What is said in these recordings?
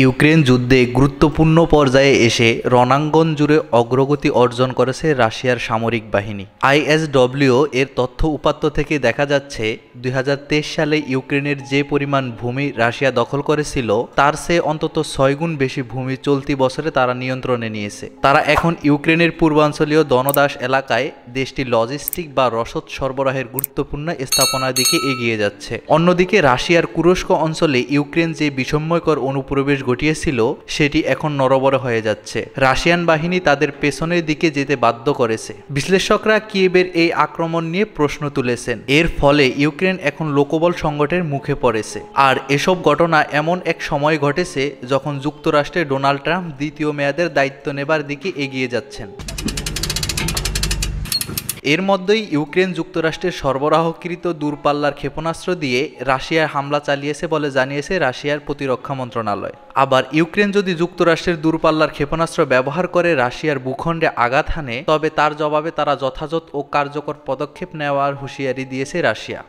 Ukraine যুদ্ধে গুরুত্বপূর্ণ পর্যায়ে এসে রণাঙ্গন জুড়ে অগ্রগতি অর্জন করেছে রাশিয়ার সামরিক বাহিনী। আইএসডব্লিউ এর তথ্য উপাত্ত থেকে দেখা যাচ্ছে 2023 সালে ইউক্রেনের যে পরিমাণ ভূমি রাশিয়া দখল করেছিল তার চেয়ে অন্তত 6 গুণ বেশি ভূমি চলতি বছরে তারা নিয়ন্ত্রণে নিয়েছে। তারা এখন ইউক্রেনের পূর্বাঞ্চলীয় দনদাস এলাকায় দেশটি লজিস্টিক বা রসদ সরবরাহের গুরুত্বপূর্ণ স্থাপনার দিকে এগিয়ে যাচ্ছে। অন্যদিকে রাশিয়ার কুরস্ক অঞ্চলে ইউক্রেন যে বিষময়কর অনুপ্রবেশ ঘটিয়েছিল সেটি এখন নড়বড়ে হয়ে যাচ্ছে। রাশিয়ান বাহিনী তাদের পেছনের দিকে যেতে বাধ্য করেছে। বিশ্লেষকরা কিয়েভের এই আক্রমণ নিয়ে প্রশ্ন তুলেছেন। এর ফলে ইউক্রেন এখন লোকবল সংকটের মুখে পড়েছে। আর এসব ঘটনা এমন এক সময় ঘটেছে যখন যুক্তরাষ্ট্রের ডোনাল্ড ট্রাম্প দ্বিতীয় মেয়াদের দায়িত্ব নেবার দিকে এগিয়ে যাচ্ছেন। এর মধ্যেই ইউক্রেন যুক্তরাষ্ট্রের সরবরাহকৃত দূরপাল্লার ক্ষেপণাস্ত্র দিয়ে রাশিয়ায় হামলা চালিয়েছে বলে জানিয়েছে রাশিয়ার প্রতিরক্ষা মন্ত্রণালয়। আবার ইউক্রেন যদি যুক্তরাষ্ট্রের দূরপাল্লার ক্ষেপণাস্ত্র ব্যবহার করে রাশিয়ার ভূখণ্ডে আঘাত হানে তবে তার জবাবে তারা যথাযথ ও কার্যকর পদক্ষেপ নেওয়ার হুঁশিয়ারি দিয়েছে রাশিয়া।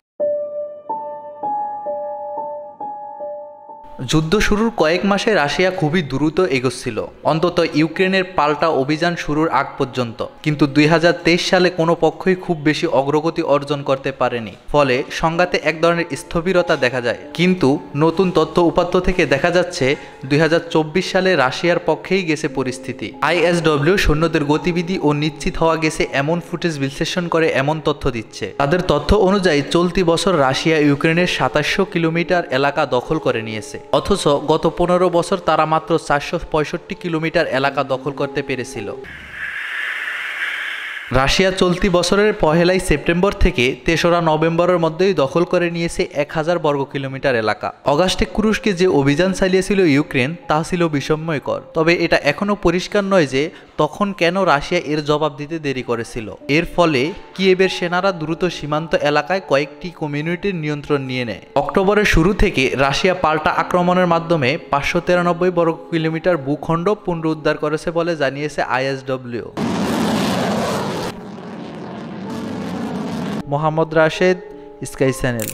যুদ্ধ শুরুর কয়েক মাসে রাশিয়া খুবই দ্রুত এগোচ্ছিল, অন্তত ইউক্রেনের পাল্টা অভিযান শুরুর আগ পর্যন্ত। কিন্তু 2023 সালে কোনো পক্ষই খুব বেশি অগ্রগতি অর্জন করতে পারেনি, ফলে সংঘাতে এক ধরনের স্থবিরতা দেখা যায়। কিন্তু নতুন তথ্য উপাত্ত থেকে দেখা যাচ্ছে 2024 সালে রাশিয়ার পক্ষেই গেছে পরিস্থিতি। আইএসডব্লিউ সৈন্যদের গতিবিধি ও নিশ্চিত হওয়া গেছে এমন ফুটেজ বিশ্লেষণ করে এমন তথ্য দিচ্ছে। তাদের তথ্য অনুযায়ী চলতি বছর রাশিয়া ইউক্রেনের 2700 কিলোমিটার এলাকা দখল করে নিয়েছে, অথচ গত 15 বছর তারা মাত্র 465 কিলোমিটার এলাকা দখল করতে পেরেছিল। রাশিয়া চলতি বছরের 1 সেপ্টেম্বর থেকে 3রা নভেম্বরের মধ্যেই দখল করে নিয়েছে 1000 বর্গ কিলোমিটার এলাকা। অগাস্টে কুরস্কে যে অভিযান চালিয়েছিল ইউক্রেন তা ছিল বিষময়কর, তবে এটা এখনও পরিষ্কার নয় যে তখন কেন রাশিয়া এর জবাব দিতে দেরি করেছিল। এর ফলে কিয়েভের সেনারা দ্রুত সীমান্ত এলাকায় কয়েকটি কমিউনিটির নিয়ন্ত্রণ নিয়ে নেয়। অক্টোবরের শুরু থেকে রাশিয়া পাল্টা আক্রমণের মাধ্যমে 593 বর্গ কিলোমিটার ভূখণ্ড পুনরুদ্ধার করেছে বলে জানিয়েছে আইএসডব্লিউ। Mohammad Rashed, sky channel.